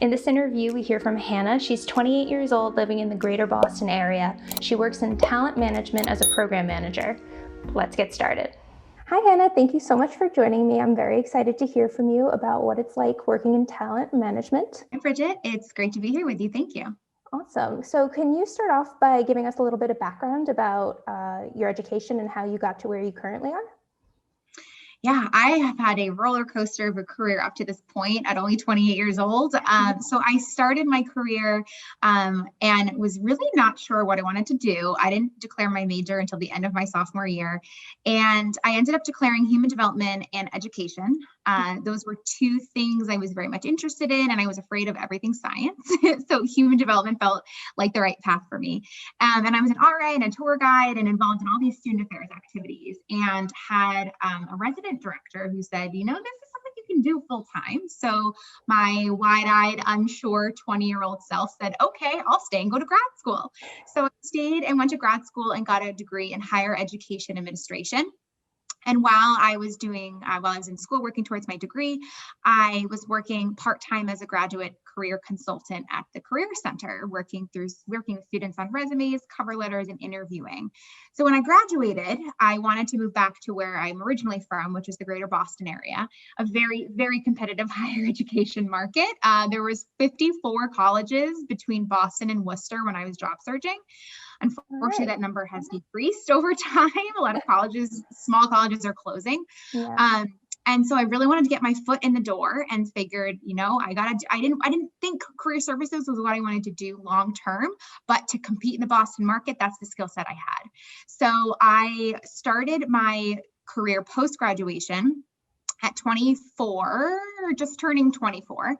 In this interview, we hear from Hannah. She's 28 years old, living in the greater Boston area. She works in talent management as a program manager. Let's get started. Hi, Hannah. Thank you so much for joining me. I'm very excited to hear from you about what it's like working in talent management. Hi, Bridget. It's great to be here with you. Thank you. Awesome. So can you start off by giving us a little bit of background about your education and how you got to where you currently are? Yeah, I have had a roller coaster of a career up to this point at only 28 years old. So I started my career and was really not sure what I wanted to do. I didn't declare my major until the end of my sophomore year. And I ended up declaring human development and education. Those were two things I was very much interested in, and I was afraid of everything science. So human development felt like the right path for me. And I was an RA and a tour guide and involved in all these student affairs activities, and had a resident director who said, this is something you can do full time. So my wide-eyed, unsure 20-year-old self said, okay, I'll stay and go to grad school. So I stayed and went to grad school and got a degree in higher education administration. And while I was in school working towards my degree, I was working part-time as a graduate career consultant at the Career Center, working with students on resumes, cover letters, and interviewing. So when I graduated, I wanted to move back to where I'm originally from, which is the greater Boston area, a very, very competitive higher education market. There was 54 colleges between Boston and Worcester when I was job searching. Unfortunately, that number has decreased over time. A lot of small colleges are closing. Yeah. And so I really wanted to get my foot in the door and figured, I didn't think career services was what I wanted to do long term, but to compete in the Boston market, that's the skill set I had. So I started my career post-graduation at 24, just turning 24,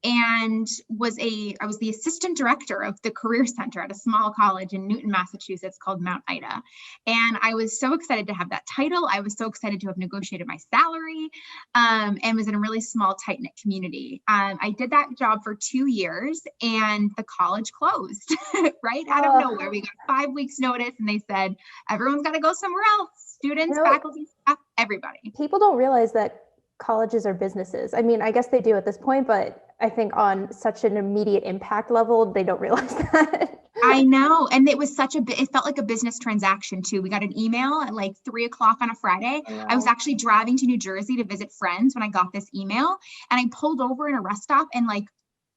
and I was the assistant director of the Career Center at a small college in Newton, Massachusetts called Mount Ida. And I was so excited to have that title. I was so excited to have negotiated my salary, and was in a really small, tight-knit community. I did that job for 2 years, and the college closed, right out of nowhere. We got 5 weeks notice, and they said, everyone's got to go somewhere else. Students, faculty, staff, everybody. People don't realize that colleges are businesses. I mean, I guess they do at this point, but I think on such an immediate impact level, they don't realize that. I know. And it was it felt like a business transaction too. We got an email at like 3:00 on a Friday. I was actually driving to New Jersey to visit friends when I got this email, and I pulled over in a rest stop and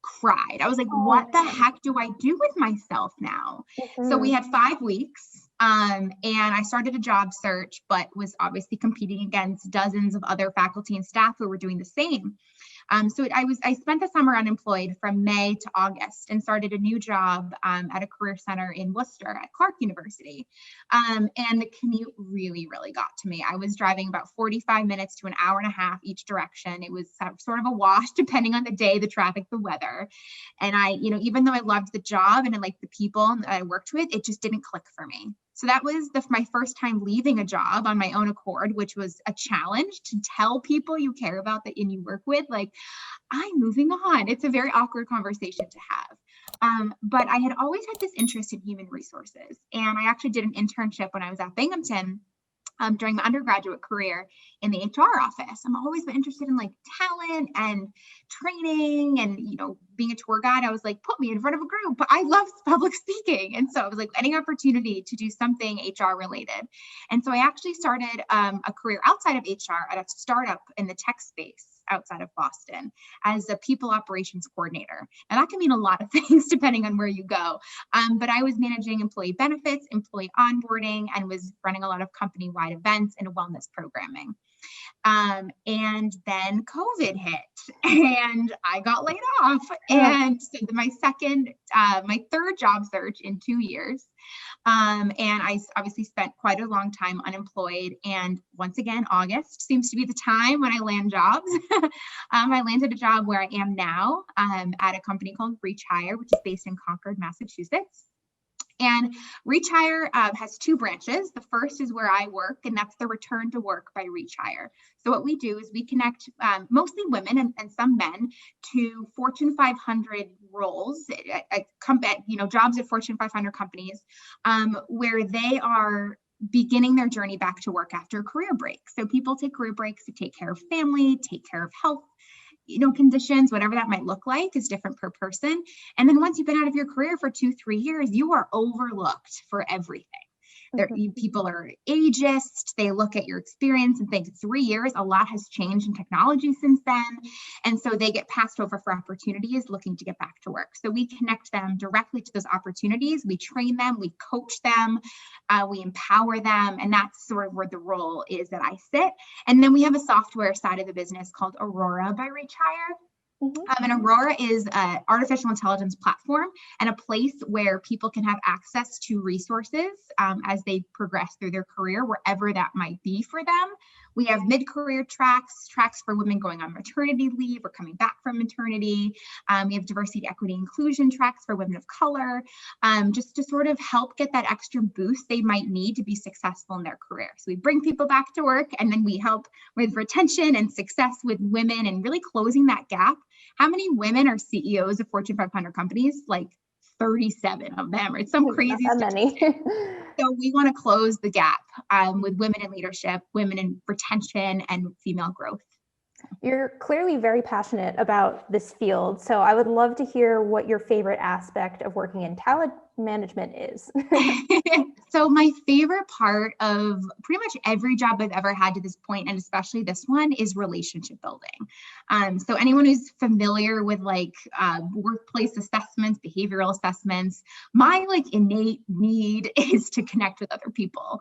cried. I was like, what the heck do I do with myself now? Mm-hmm. So we had 5 weeks. And I started a job search, but was obviously competing against dozens of other faculty and staff who were doing the same. So I spent the summer unemployed from May to August and started a new job at a career center in Worcester at Clark University. And the commute really, really got to me. I was driving about 45 minutes to an hour and a half each direction. It was sort of a wash depending on the day, the traffic, the weather. And even though I loved the job and I liked the people that I worked with, it just didn't click for me. So that was my first time leaving a job on my own accord, which was a challenge to tell people you care about that and you work with, I'm moving on. It's a very awkward conversation to have. But I had always had this interest in human resources. And I actually did an internship when I was at Binghamton during my undergraduate career in the HR office. I'm always been interested in talent and training and, being a tour guide. I was like, put me in front of a group. But I love public speaking. And so I was like, any opportunity to do something HR related. And so I actually started a career outside of HR at a startup in the tech space outside of Boston as a people operations coordinator. And that can mean a lot of things depending on where you go. But I was managing employee benefits, employee onboarding, and was running a lot of company-wide events and wellness programming. And then COVID hit and I got laid off. And so my third job search in 2 years. And I obviously spent quite a long time unemployed. And once again, August seems to be the time when I land jobs. I landed a job where I am now at a company called reacHIRE, which is based in Concord, Massachusetts. And reacHIRE has 2 branches. The first is where I work, and that's the Return to Work by reacHIRE. So what we do is we connect mostly women and some men to Fortune 500 roles, jobs at Fortune 500 companies, where they are beginning their journey back to work after a career break. So people take career breaks to take care of family, take care of health, conditions, whatever that might look like is different per person. And then once you've been out of your career for 2-3 years, you are overlooked for everything. People are ageist. They look at your experience and think 3 years, a lot has changed in technology since then. And so they get passed over for opportunities looking to get back to work. So we connect them directly to those opportunities. We train them, we coach them, we empower them. And that's sort of where the role is that I sit. And then we have a software side of the business called Aurora by reacHIRE. And Aurora is an artificial intelligence platform and a place where people can have access to resources as they progress through their career, wherever that might be for them. We have mid-career tracks for women going on maternity leave or coming back from maternity. We have diversity, equity, inclusion tracks for women of color, just to sort of help get that extra boost they might need to be successful in their career. So we bring people back to work, and then we help with retention and success with women and really closing that gap. How many women are CEOs of Fortune 500 companies? Like 37 of them, right? Some crazy statistic. So we want to close the gap with women in leadership, women in retention, and female growth. You're clearly very passionate about this field. So I would love to hear what your favorite aspect of working in talent management is. So my favorite part of pretty much every job I've ever had to this point, and especially this one, is relationship building. So anyone who's familiar with workplace assessments, behavioral assessments, my innate need is to connect with other people.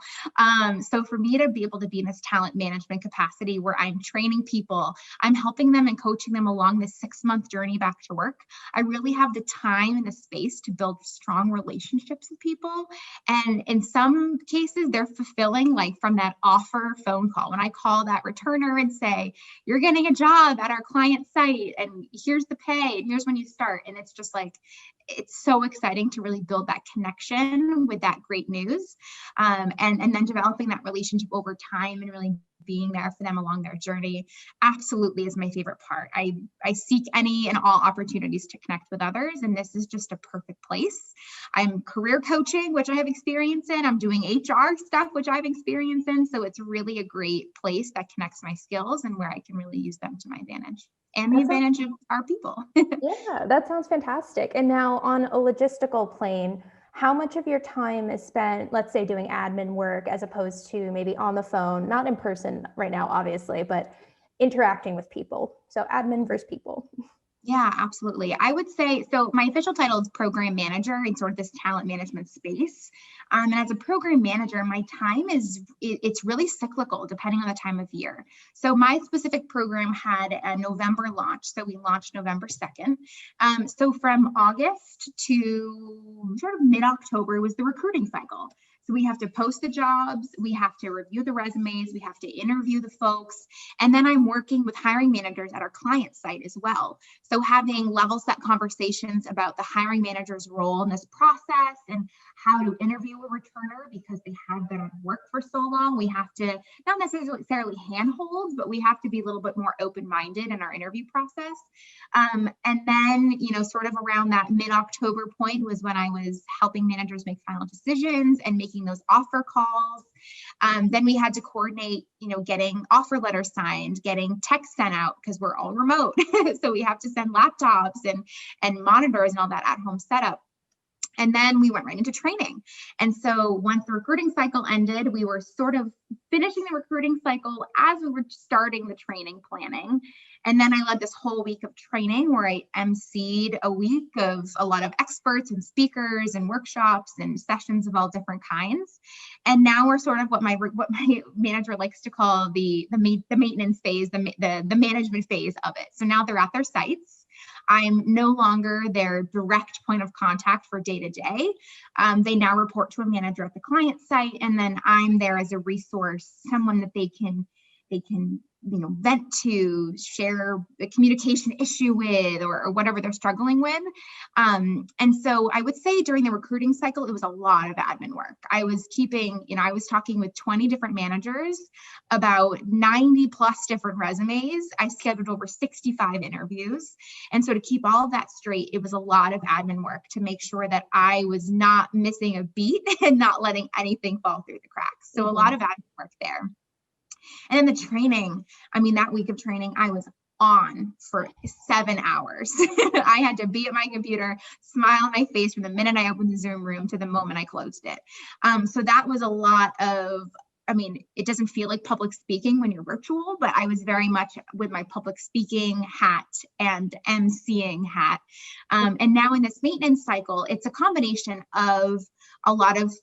So for me to be able to be in this talent management capacity where I'm training people, I'm helping them and coaching them along this 6-month journey back to work, I really have the time and the space to build strong relationships with people. And in some cases, they're fulfilling from that offer phone call. When I call that returner and say, you're getting a job at our client site and here's the pay and here's when you start. And it's just it's so exciting to really build that connection with that great news. And then developing that relationship over time and really being there for them along their journey absolutely is my favorite part. I seek any and all opportunities to connect with others, and this is just a perfect place. I'm career coaching, which I have experience in. I'm doing HR stuff, which I have experience in. So it's really a great place that connects my skills and where I can really use them to my advantage and the advantage of our people. Yeah, that sounds fantastic. And now on a logistical plane, how much of your time is spent, let's say, doing admin work as opposed to maybe on the phone, not in person right now, obviously, but interacting with people? So admin versus people. Yeah, absolutely. I would say, so my official title is program manager in sort of this talent management space. And as a program manager, my time it's really cyclical depending on the time of year. So my specific program had a November launch. So we launched November 2nd. So from August to sort of mid-October was the recruiting cycle. So we have to post the jobs, we have to review the resumes, we have to interview the folks. And then I'm working with hiring managers at our client site as well. So having level set conversations about the hiring manager's role in this process and how to interview a returner because they have been at work for so long. We have to not necessarily handhold, but we have to be a little bit more open-minded in our interview process. And then, sort of around that mid-October point was when I was helping managers make final decisions and making those offer calls. Then we had to coordinate, getting offer letters signed, getting texts sent out because we're all remote. So we have to send laptops and monitors and all that at-home setup. And then we went right into training. And so once the recruiting cycle ended, we were sort of finishing the recruiting cycle as we were starting the training planning. And then I led this whole week of training where I emceed a week of a lot of experts and speakers and workshops and sessions of all different kinds. And now we're sort of what my manager likes to call the maintenance phase, the management phase of it. So now they're at their sites. I'm no longer their direct point of contact for day to day. They now report to a manager at the client site, and then I'm there as a resource, someone that they can vent to, share a communication issue with, or whatever they're struggling with. And so I would say during the recruiting cycle, it was a lot of admin work. I was talking with 20 different managers about 90 plus different resumes. I scheduled over 65 interviews. And so to keep all of that straight, it was a lot of admin work to make sure that I was not missing a beat and not letting anything fall through the cracks. So a lot of admin work there. And then the training, that week of training, I was on for 7 hours. I had to be at my computer, smile on my face from the minute I opened the Zoom room to the moment I closed it. So that was a lot of, I mean, it doesn't feel like public speaking when you're virtual, but I was very much with my public speaking hat and emceeing hat. And now in this maintenance cycle, it's a combination of a lot of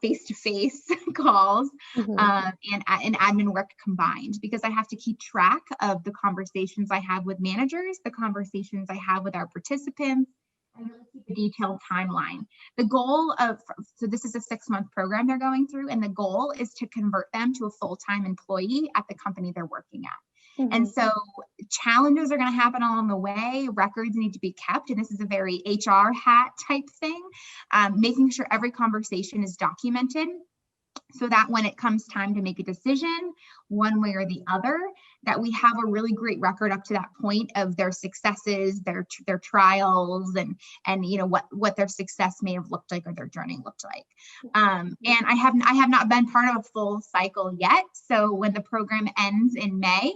face-to-face calls and admin work combined, because I have to keep track of the conversations I have with managers, the conversations I have with our participants, and really keep a detailed timeline. The goal of, so this is a 6-month program they're going through, and the goal is to convert them to a full-time employee at the company they're working at. And so challenges are going to happen along the way. Records need to be kept. And this is a very HR hat type thing, making sure every conversation is documented so that when it comes time to make a decision, one way or the other, that we have a really great record up to that point of their successes, their trials, and you know what their success may have looked like or their journey looked like. And I have not been part of a full cycle yet. So when the program ends in May,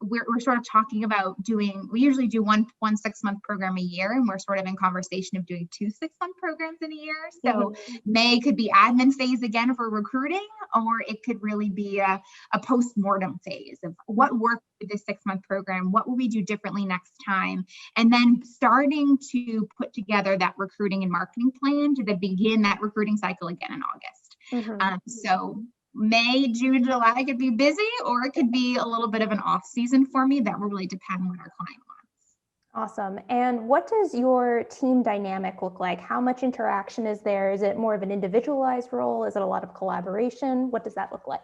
we're sort of talking about doing. We usually do one 6-month program a year, and we're sort of in conversation of doing 2 6-month programs in a year. So May could be admin phase again for recruiting, or it could really be a post-mortem phase of what worked with this 6-month program, what will we do differently next time, and then starting to put together that recruiting and marketing plan to begin that recruiting cycle again in August. So May, June, July could be busy, or it could be a little bit of an off season for me. That will really depend on what our client wants. Awesome. And what does your team dynamic look like? How much interaction is there? Is it more of an individualized role? Is it a lot of collaboration? What does that look like?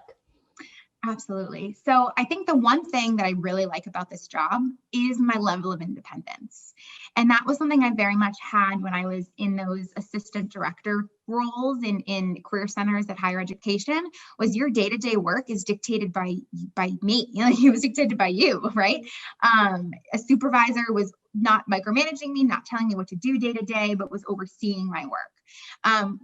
Absolutely. So I think the one thing that I really like about this job is my level of independence. And that was something I very much had when I was in those assistant director roles in career centers at higher education, was your day-to-day work is dictated by me. You know, it was dictated by you, right? A supervisor was not micromanaging me, not telling me what to do day to day, but was overseeing my work.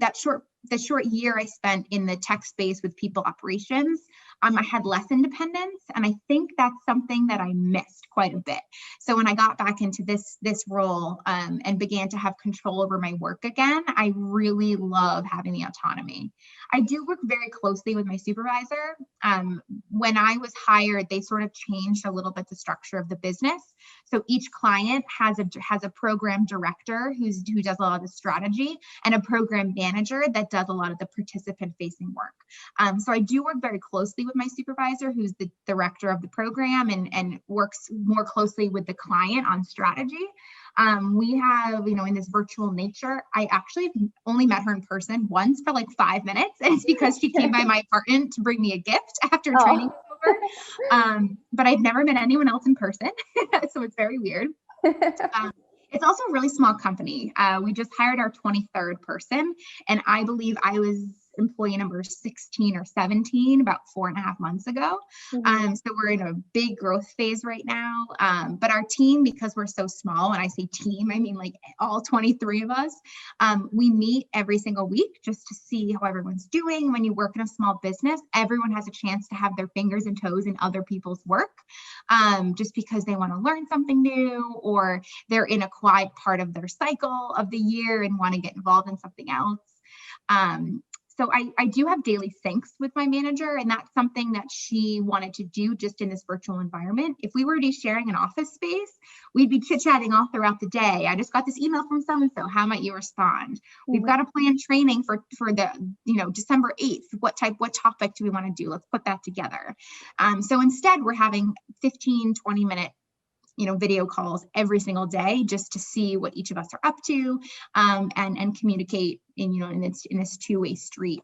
The short year I spent in the tech space with people operations, I had less independence, and I think that's something that I missed quite a bit. So when I got back into this role and began to have control over my work again, I really love having the autonomy. I do work very closely with my supervisor. When I was hired, they sort of changed a little bit the structure of the business. So each client has a program director who does a lot of the strategy, and a program manager that does a lot of the participant-facing work. So I do work very closely with my supervisor, who's the director of the program, and works more closely with the client on strategy. We have, in this virtual nature, I actually only met her in person once for like 5 minutes, and it's because she came by my apartment to bring me a gift after training was over. But I've never met anyone else in person, so it's very weird. It's also a really small company. We just hired our 23rd person, and I believe I was employee number 16 or 17 about 4.5 months ago. So we're in a big growth phase right now. But our team, because we're so small, when I say team, I mean like all 23 of us, we meet every single week just to see how everyone's doing. When you work in a small business, everyone has a chance to have their fingers and toes in other people's work, just because they want to learn something new, or they're in a quiet part of their cycle of the year and want to get involved in something else. So I do have daily syncs with my manager, and that's something that she wanted to do just in this virtual environment. If we were to be sharing an office space, we'd be chit-chatting all throughout the day. I just got this email from so-and-so. How might you respond? We've got a planned training for the, December 8th. What topic do we want to do? Let's put that together. So instead, we're having 15, 20-minute video calls every single day just to see what each of us are up to, and communicate in this two-way street.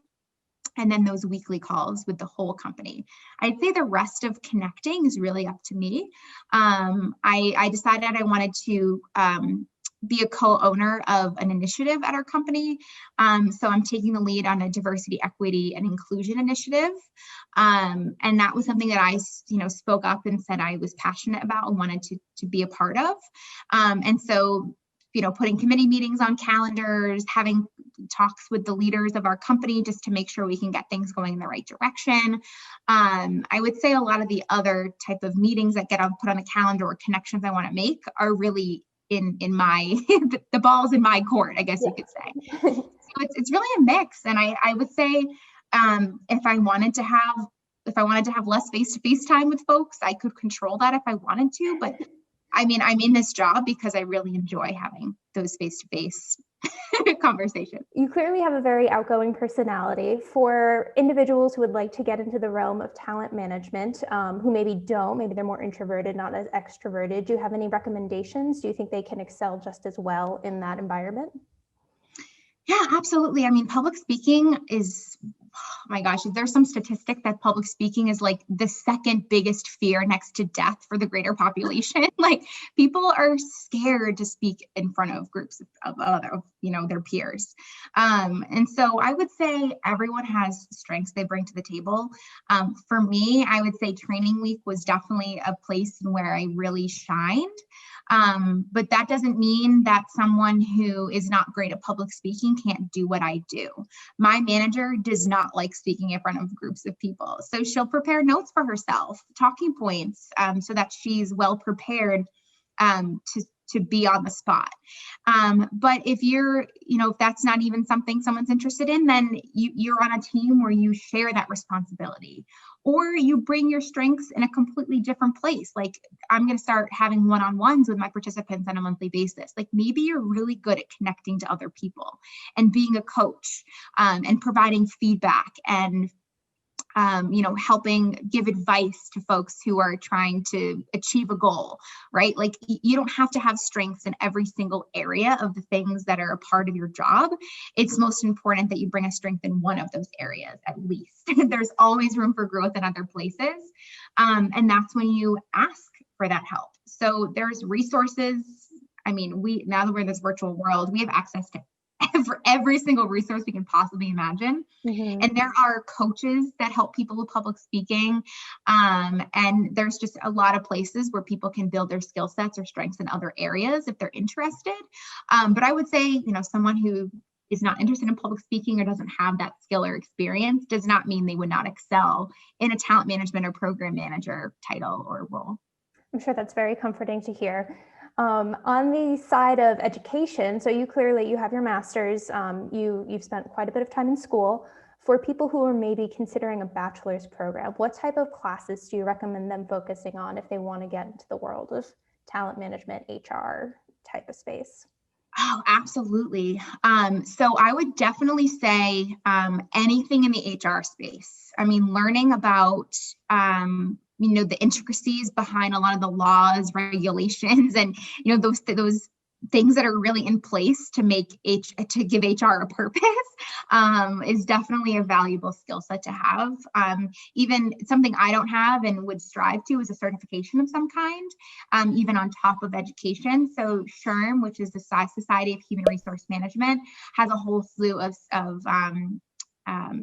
And then those weekly calls with the whole company. I'd say the rest of connecting is really up to me. I decided I wanted to be a co-owner of an initiative at our company. So I'm taking the lead on a diversity, equity, and inclusion initiative. And that was something that I, spoke up and said I was passionate about and wanted to be a part of. And so putting committee meetings on calendars, having talks with the leaders of our company just to make sure we can get things going in the right direction. I would say a lot of the other type of meetings that get put on the calendar or connections I want to make are really in my the ball's in my court, I guess you could say. So it's really a mix. And I would say if I wanted to have less face-to-face time with folks, I could control that if I wanted to. But I mean, I'm in this job because I really enjoy having those face-to-face conversations. You clearly have a very outgoing personality. For individuals who would like to get into the realm of talent management, who maybe they're more introverted, not as extroverted, do you have any recommendations? Do you think they can excel just as well in that environment? Yeah, absolutely. I mean, public speaking is, oh my gosh, there's some statistic that public speaking is like the second biggest fear next to death for the greater population. Like, people are scared to speak in front of groups of other, their peers. And so I would say everyone has strengths they bring to the table. For me, I would say training week was definitely a place where I really shined. But that doesn't mean that someone who is not great at public speaking can't do what I do. My manager does not like speaking in front of groups of people. So she'll prepare notes for herself, talking points, so that she's well prepared to be on the spot. But if if that's not even something someone's interested in, then you're on a team where you share that responsibility, or you bring your strengths in a completely different place. Like, I'm going to start having one-on-ones with my participants on a monthly basis. Like, maybe you're really good at connecting to other people and being a coach, and providing feedback and helping give advice to folks who are trying to achieve a goal, right? Like, you don't have to have strengths in every single area of the things that are a part of your job. It's most important that you bring a strength in one of those areas, at least. There's always room for growth in other places. And that's when you ask for that help. So there's resources. I mean, now that we're in this virtual world, we have access to every single resource we can possibly imagine. Mm-hmm. And there are coaches that help people with public speaking. And there's just a lot of places where people can build their skill sets or strengths in other areas if they're interested. But I would say, someone who is not interested in public speaking or doesn't have that skill or experience does not mean they would not excel in a talent management or program manager title or role. I'm sure that's very comforting to hear. On the side of education, so you have your master's, you've spent quite a bit of time in school. For people who are maybe considering a bachelor's program, what type of classes do you recommend them focusing on if they want to get into the world of talent management, HR type of space? Oh, absolutely. So I would definitely say anything in the HR space. I mean, learning about the intricacies behind a lot of the laws, regulations, and those things that are really in place to give HR a purpose is definitely a valuable skill set to have. Even something I don't have and would strive to is a certification of some kind, even on top of education. So SHRM, which is the Society of Human Resource Management, has a whole slew of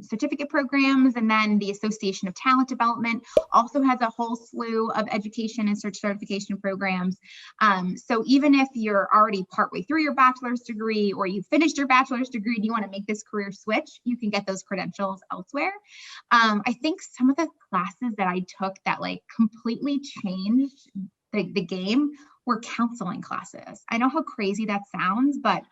certificate programs, and then the Association of Talent Development also has a whole slew of education and certification programs. So even if you're already partway through your bachelor's degree, or you finished your bachelor's degree and you want to make this career switch, you can get those credentials elsewhere. I think some of the classes that I took that completely changed the game were counseling classes. I know how crazy that sounds, but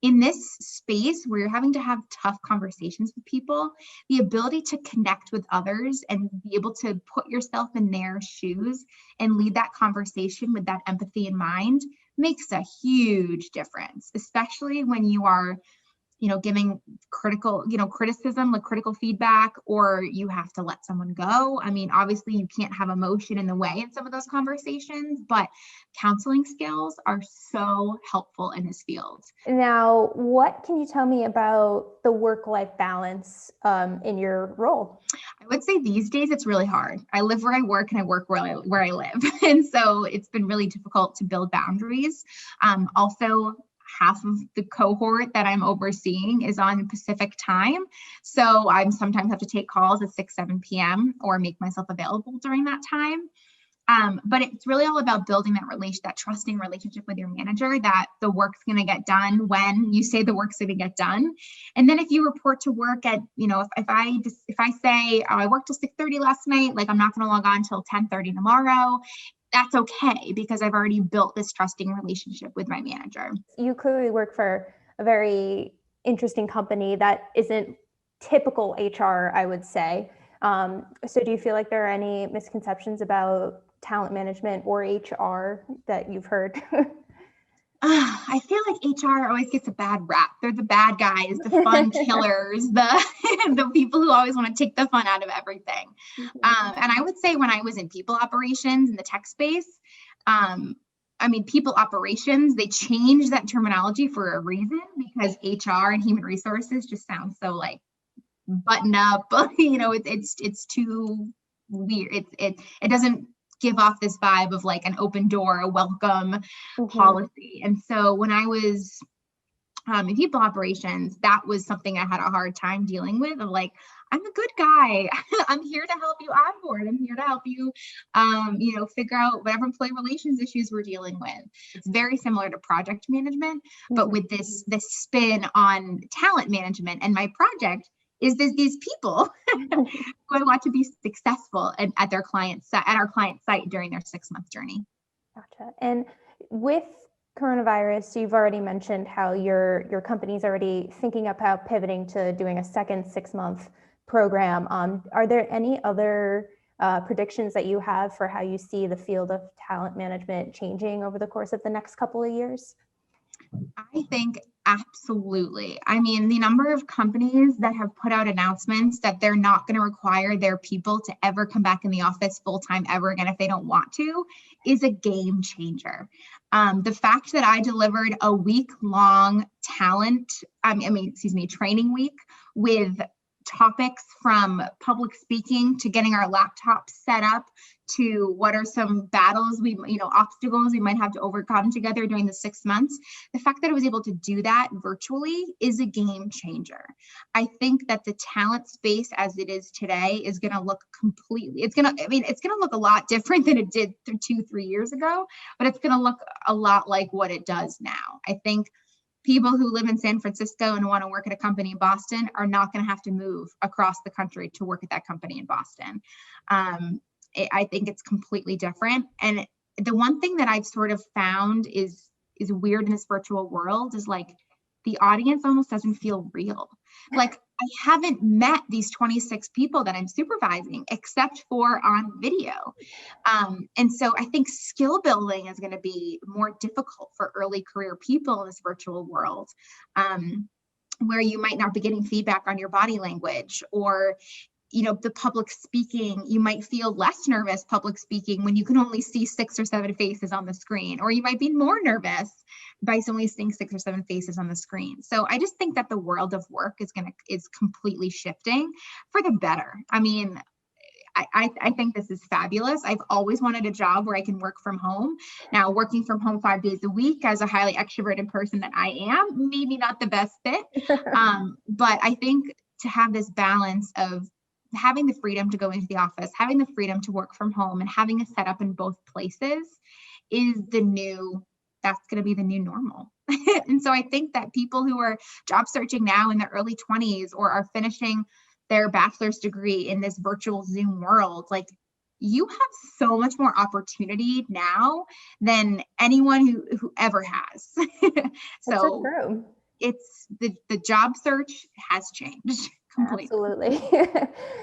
in this space where you're having to have tough conversations with people, the ability to connect with others and be able to put yourself in their shoes and lead that conversation with that empathy in mind makes a huge difference, especially when you are giving criticism, critical feedback, or you have to let someone go. I mean, obviously you can't have emotion in the way in some of those conversations, but counseling skills are so helpful in this field. Now, what can you tell me about the work-life balance in your role? I would say these days it's really hard. I live where I work and I work where I live. And so it's been really difficult to build boundaries. Also, half of the cohort that I'm overseeing is on Pacific time. So I sometimes have to take calls at 6, 7 p.m. or make myself available during that time. But it's really all about building that trusting relationship with your manager, that the work's going to get done when you say the work's going to get done. And then if you report to work at, if I say, oh, I worked till 6:30 last night, like I'm not going to log on till 10:30 tomorrow, that's okay, because I've already built this trusting relationship with my manager. You clearly work for a very interesting company that isn't typical HR, I would say. So do you feel like there are any misconceptions about talent management or HR that you've heard? I feel like HR always gets a bad rap. They're the bad guys, the fun killers, the people who always want to take the fun out of everything. And I would say when I was in people operations in the tech space, people operations, they changed that terminology for a reason, because HR and human resources just sounds so like button up. It's too weird. It doesn't give off this vibe of like an open door, a welcome policy. And so when I was in people operations, that was something I had a hard time dealing with, of like, I'm a good guy. I'm here to help you onboard. I'm here to help you, figure out whatever employee relations issues we're dealing with. It's very similar to project management, but with this spin on talent management. And my project is these people who I want to be successful at our client site during their 6-month journey. Gotcha. And with coronavirus, you've already mentioned how your company's already thinking about pivoting to doing a second 6-month program. Are there any other predictions that you have for how you see the field of talent management changing over the course of the next couple of years? I think absolutely. The number of companies that have put out announcements that they're not going to require their people to ever come back in the office full-time ever again if they don't want to is a game changer. The fact that I delivered a week-long training week with topics from public speaking to getting our laptops set up to what are some battles obstacles we might have to overcome together during the 6 months. The fact that I was able to do that virtually is a game changer. I think that the talent space as it is today is going to look it's going to look a lot different than it did 2-3 years ago, but it's going to look a lot like what it does now. I think people who live in San Francisco and want to work at a company in Boston are not going to have to move across the country to work at that company in Boston. I think it's completely different. And the one thing that I've sort of found is weird in this virtual world is like the audience almost doesn't feel real. Like I haven't met these 26 people that I'm supervising except for on video. And so I think skill building is going to be more difficult for early career people in this virtual world, where you might not be getting feedback on your body language, or the public speaking, you might feel less nervous public speaking when you can only see 6 or 7 faces on the screen, or you might be more nervous by only seeing 6 or 7 faces on the screen. So I just think that the world of work is completely shifting for the better. I think this is fabulous. I've always wanted a job where I can work from home. Now, working from home 5 days a week as a highly extroverted person that I am, maybe not the best fit. But I think to have this balance of having the freedom to go into the office, having the freedom to work from home, and having a setup in both places is that's going to be the new normal. And so I think that people who are job searching now in their early 20s or are finishing their bachelor's degree in this virtual Zoom world, like you have so much more opportunity now than anyone who ever has. So true. It's the job search has changed completely. Absolutely.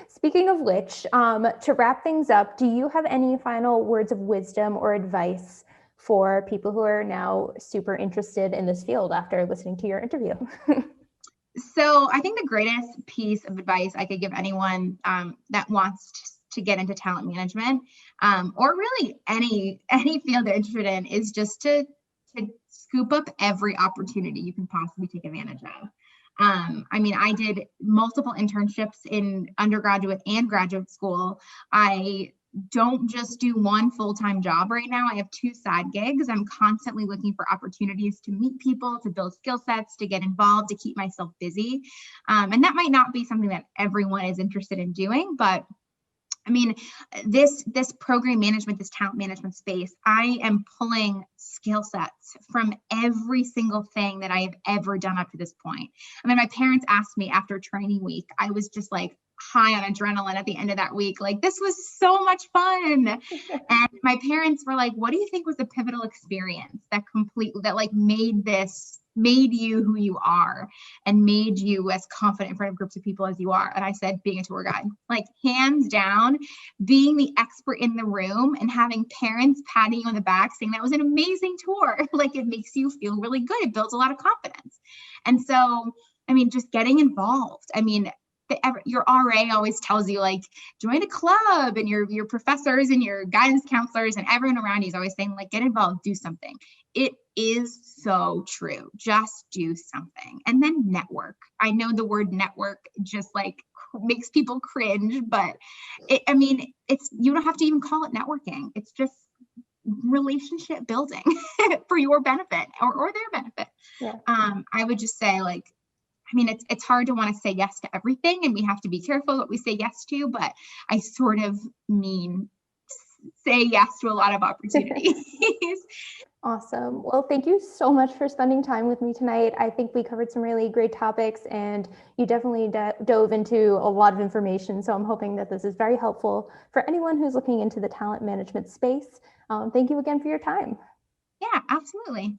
Speaking of which, to wrap things up, do you have any final words of wisdom or advice for people who are now super interested in this field after listening to your interview? So I think the greatest piece of advice I could give anyone that wants to get into talent management, or really any field they're interested in, is just to scoop up every opportunity you can possibly take advantage of. I did multiple internships in undergraduate and graduate school. I don't just do one full-time job right now. I have 2 side gigs. I'm constantly looking for opportunities to meet people, to build skill sets, to get involved, to keep myself busy. And that might not be something that everyone is interested in doing, but I mean, this program management, this talent management space, I am pulling skill sets from every single thing that I have ever done up to this point. I mean, my parents asked me after training week, I was just like high on adrenaline at the end of that week. Like, this was so much fun. And my parents were like, what do you think was the pivotal experience that made you who you are and made you as confident in front of groups of people as you are? And I said, being a tour guide, like hands down, being the expert in the room and having parents patting you on the back saying that was an amazing tour. Like, it makes you feel really good. It builds a lot of confidence. And so, I mean, just getting involved. I mean, your RA always tells you, like, join a club, and your professors and your guidance counselors and everyone around you is always saying, like, get involved, do something. It is so true. Just do something. And then network. I know the word network just like makes people cringe, but you don't have to even call it networking. It's just relationship building for your benefit or their benefit. Yeah. I would just say, like, I mean, it's hard to want to say yes to everything, and we have to be careful what we say yes to, but I sort of mean say yes to a lot of opportunities. Awesome. Well, thank you so much for spending time with me tonight. I think we covered some really great topics, and you definitely dove into a lot of information. So I'm hoping that this is very helpful for anyone who's looking into the talent management space. Thank you again for your time. Yeah, absolutely.